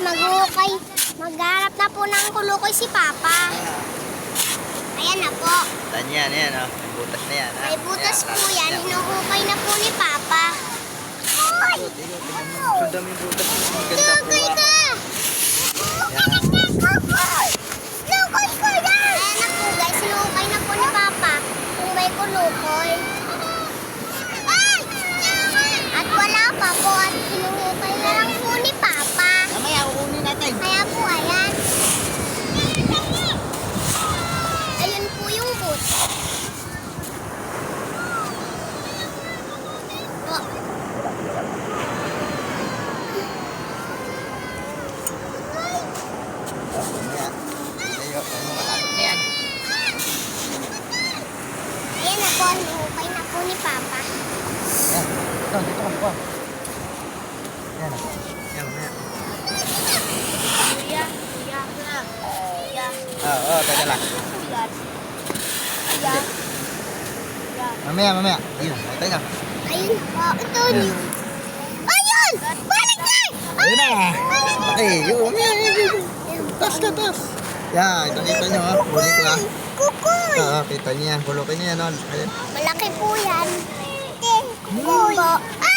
Maghukay. Magharap na po ng kulukoy si Papa. Ayan na po. Yan, oh. May butas na yan. May butas po yan. Hinuhukay na po ni Papa. Hoy! Sundan mo yung butas. Ang ganda po. Lukoy ka! Lukoy ko yan! Ayan na po guys. Hinuhukay na po ni Papa kung may kulukoy. At wala pa po at hinuhukay na lang po ni Papa. Mamaya, kukunin natin. Kaya po ayan. Ayun po yung boot. Oh. Mamaya. Ilayo. Malapit na yan. Ayan na po. Hinuhukay na po ni Papa. Yan. Dito ka. Yan. Yan, mamaya. Kuya. Teka lang. Mamaya. Ayun, tayo na. Ayun po. Ito yun. Ayun! Balik na! Ayun na. Okay, yun. Tas. Yan, kita nyo, ha. Huli ko, ha. Kukoy! Kita niya. Hulukin niya, no. Ayun. Malaki po yan. Kukoy! Ah!